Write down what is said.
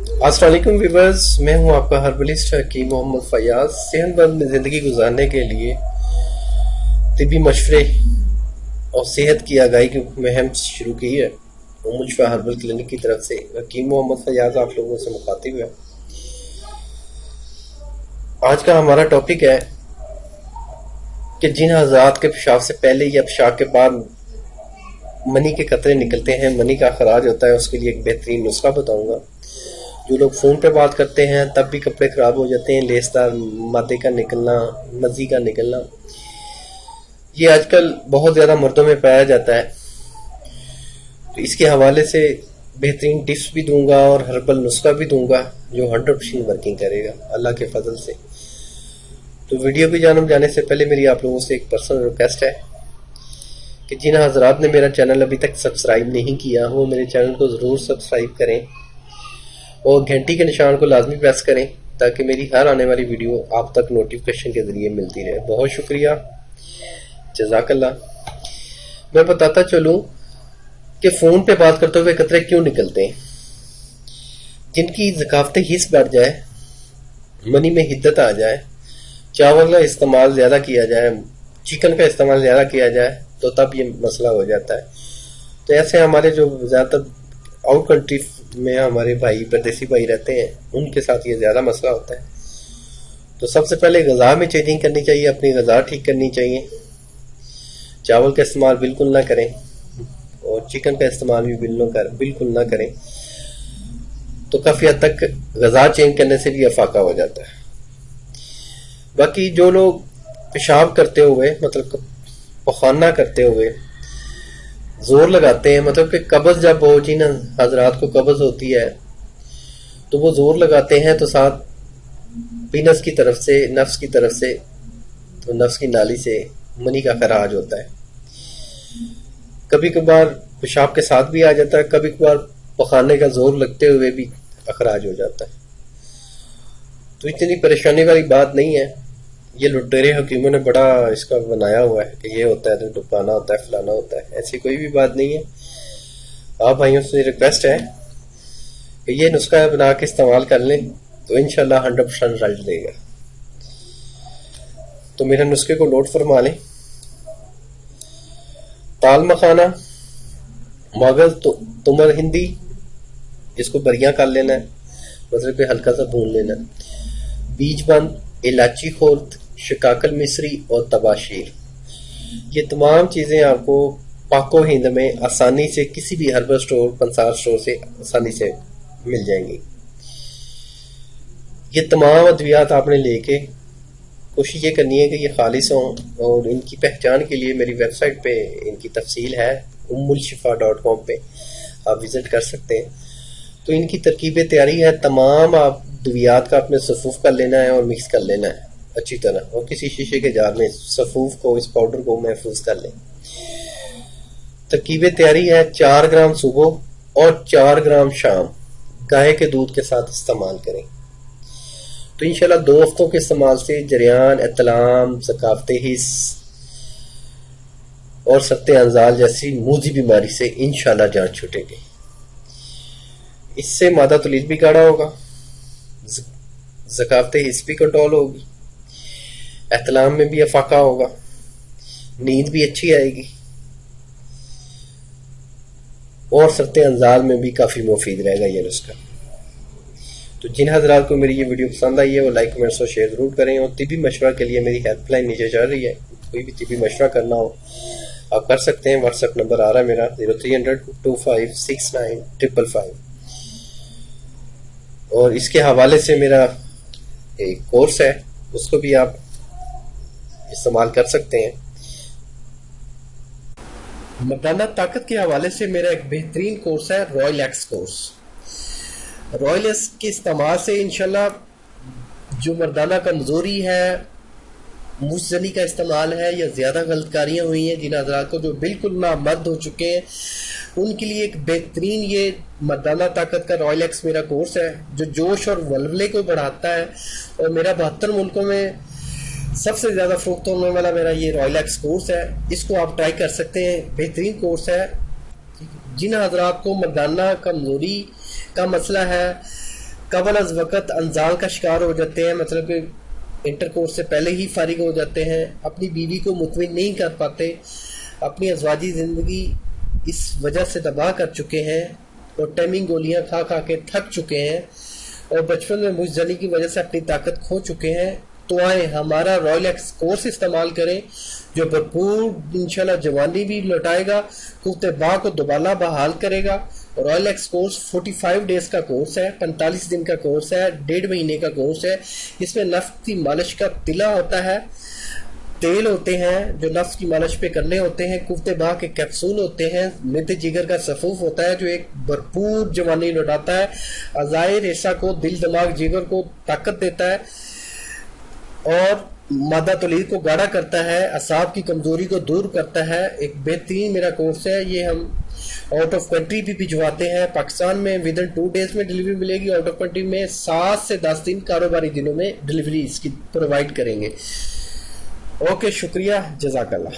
السلام علیکم ویورز، میں ہوں آپ کا ہربلسٹ حکیم محمد فیاض۔ صحت مند زندگی گزارنے کے لیے طبی مشورے اور صحت کی آگاہی کی مہم شروع کی ہے ملشفہ ہربل کلینک کی طرف سے۔ حکیم محمد فیاض آپ لوگوں سے مخاطب ہے۔ آج کا ہمارا ٹاپک ہے کہ جن حضرات کے پیشاب سے پہلے یا پیشاب کے بعد منی کے قطرے نکلتے ہیں، منی کا اخراج ہوتا ہے، اس کے لیے ایک بہترین نسخہ بتاؤں گا۔ جو لوگ فون پہ بات کرتے ہیں تب بھی کپڑے خراب ہو جاتے ہیں، لیسدار مادے کا نکلنا، مزی کا نکلنا، یہ آج کل بہت زیادہ مردوں میں پایا جاتا ہے۔ تو اس کے حوالے سے بہترین ٹپس بھی دوں گا اور ہربل نسخہ بھی دوں گا جو 100% ورکنگ کرے گا اللہ کے فضل سے۔ تو ویڈیو کی جانب جانے سے پہلے میری آپ لوگوں سے ایک پرسنل ریکویسٹ ہے کہ جن حضرات نے میرا چینل ابھی تک سبسکرائب نہیں کیا وہ میرے چینل کو ضرور سبسکرائب کریں اور گھنٹی کے نشان کو لازمی پریس کریں تاکہ میری ہر آنے والی ویڈیو آپ تک نوٹیفیکیشن کے ذریعے ملتی رہے۔ بہت شکریہ، جزاک اللہ۔ میں بتاتا چلوں کہ فون پہ بات کرتے ہوئے قطرے کیوں نکلتے ہیں۔ جن کی ثقافت حس بڑھ جائے، منی میں حدت آ جائے، چاول کا استعمال زیادہ کیا جائے، چکن کا استعمال زیادہ کیا جائے تو تب یہ مسئلہ ہو جاتا ہے۔ تو ایسے ہمارے جو زیادہ تر آؤٹ کنٹری میں ہمارے بھائی پردیسی بھائی رہتے ہیں ان کے ساتھ یہ زیادہ مسئلہ ہوتا ہے۔ تو سب سے پہلے غذا میں چینجنگ کرنی چاہیے، اپنی غذا ٹھیک کرنی چاہیے، چاول کا استعمال بالکل نہ کریں اور چکن کا استعمال بھی بالکل نہ کریں، تو کافی حد تک غذا چینج کرنے سے بھی افاقہ ہو جاتا ہے۔ باقی جو لوگ پیشاب کرتے ہوئے مطلب پخانہ کرتے ہوئے زور لگاتے ہیں، مطلب کہ قبض جب ہو، جن حضرات کو قبض ہوتی ہے تو وہ زور لگاتے ہیں تو ساتھ پینس کی طرف سے، نفس کی طرف سے، تو نفس کی نالی سے منی کا خراج ہوتا ہے۔ کبھی کبھار پیشاب کے ساتھ بھی آ جاتا ہے، کبھی کبھار پخانے کا زور لگتے ہوئے بھی اخراج ہو جاتا ہے۔ تو اتنی پریشانی والی بات نہیں ہے، یہ لٹیرے حکیموں نے بڑا اس کا بنایا ہوا ہے کہ یہ ہوتا ہے تو ٹپانا ہوتا ہے، فلانا ہوتا ہے، ایسی کوئی بھی بات نہیں ہے۔ آپ بھائیوں سے ریکویسٹ ہے کہ یہ نسخہ بنا کے استعمال کر لیں تو انشاءاللہ 100% رزلٹ دے گا۔ تو میرے نسخے کو نوٹ فرما لیں۔ تال مکھانا، مغز تمر ہندی، اس کو بریاں کر لینا ہے، مطلب کہ ہلکا سا بھون لینا ہے، بیج بند، الائچی خورد، شکاکل مصری اور تباشیر، یہ تمام چیزیں آپ کو پاک و ہند میں آسانی سے کسی بھی ہربل سٹور، پنسار سٹور سے آسانی سے مل جائیں گی۔ یہ تمام ادویات آپ نے لے کے کوشش یہ کرنی ہے کہ یہ خالص ہوں، اور ان کی پہچان کے لیے میری ویب سائٹ پہ ان کی تفصیل ہے umulshifa.com پہ آپ وزٹ کر سکتے ہیں۔ تو ان کی ترکیب تیاری ہے، تمام آپ ادویات کا اپنے صفوف کر لینا ہے اور مکس کر لینا ہے اچھی طرح، اور کسی شیشے کے جار میں صفوف کو، اس پاؤڈر کو محفوظ کر لیں۔ ترکیب تیاری ہے 4 گرام صبح اور 4 گرام شام، گائے کے دودھ کے ساتھ استعمال کریں۔ تو انشاءاللہ 2 ہفتوں کے استعمال سے جریان، اطلام، ثقافت حس اور سخت انزال جیسی موذی بیماری سے انشاءاللہ جان چھوٹے گی۔ اس سے مادہ تولید بھی گاڑا ہوگا، ثقافت حس بھی کنٹرول ہوگی، احتلام میں بھی افاقہ ہوگا، نیند بھی اچھی آئے گی، اور سخت انزال میں بھی کافی مفید رہے گا یہ نسخہ۔ تو جن حضرات کو میری یہ ویڈیو پسند آئی ہے وہ لائک، کمنٹس اور شیئر ضرور کریں، اور طبی مشورہ کے لیے میری ہیلپ لائن نیچے چل رہی ہے، کوئی بھی طبی مشورہ کرنا ہو آپ کر سکتے ہیں۔ واٹس ایپ نمبر آ رہا ہے میرا 0300256955، اور اس کے حوالے سے میرا ایک کورس ہے، اس کو بھی آپ استعمال کر سکتے ہیں۔ مردانہ طاقت کے حوالے سے میرا ایک بہترین کورس ہے، Royal x course. Royal x کے استعمال سے انشاءاللہ جو مردانہ کمزوری ہے، مجزنی کا استعمال ہے، یا زیادہ غلط کاریاں ہوئی ہیں، جن حضرات کو جو بالکل نامرد ہو چکے ہیں، ان کے لیے ایک بہترین یہ مردانہ طاقت کا رائل ایکس میرا کورس ہے جو جوش اور ولولے کو بڑھاتا ہے، اور میرا 72 ملکوں میں سب سے زیادہ فروخت ہونے والا میرا یہ رائل ایکس کورس ہے۔ اس کو آپ ٹرائی کر سکتے ہیں، بہترین کورس ہے۔ جن حضرات کو مردانہ کمزوری کا مسئلہ ہے، قبل از وقت انزال کا شکار ہو جاتے ہیں، مطلب کہ انٹر کورس سے پہلے ہی فارغ ہو جاتے ہیں، اپنی بیوی کو مطمئن نہیں کر پاتے، اپنی ازواجی زندگی اس وجہ سے تباہ کر چکے ہیں اور ٹائمنگ گولیاں کھا کھا کے تھک چکے ہیں اور بچپن میں مجزلی کی وجہ سے اپنی طاقت کھو چکے ہیں، تو آئیں ہمارا رائل ایکس کورس استعمال کریں جو بھرپور انشاءاللہ جوانی بھی لوٹائے گا، قوت باہ کو دوبارہ بحال کرے گا۔ رائل ایکس کورس 45 ڈیز کا کورس ہے، 45 دن کا کورس ہے، 1.5 مہینے کا کورس ہے۔ اس میں نفس کی مالش کا تلا ہوتا ہے، تیل ہوتے ہیں جو نفس کی مالش پہ کرنے ہوتے ہیں، قوت باہ کے کیپسول ہوتے ہیں، میت جگر کا صفوف ہوتا ہے جو ایک بھرپور جوانی لوٹاتا ہے، اعضائے ریسہ کو، دل دماغ جگر کو طاقت دیتا ہے اور مادہ تولید کو گاڑھا کرتا ہے، اعصاب کی کمزوری کو دور کرتا ہے۔ ایک بہترین میرا کورس ہے، یہ ہم آؤٹ آف کنٹری بھی بھجواتے ہیں۔ پاکستان میں ودن 2 ڈیز میں ڈلیوری ملے گی، آؤٹ آف کنٹری میں 7 سے 10 دن کاروباری دنوں میں ڈلیوری اس کی پرووائڈ کریں گے۔ اوکے، شکریہ، جزاک اللہ۔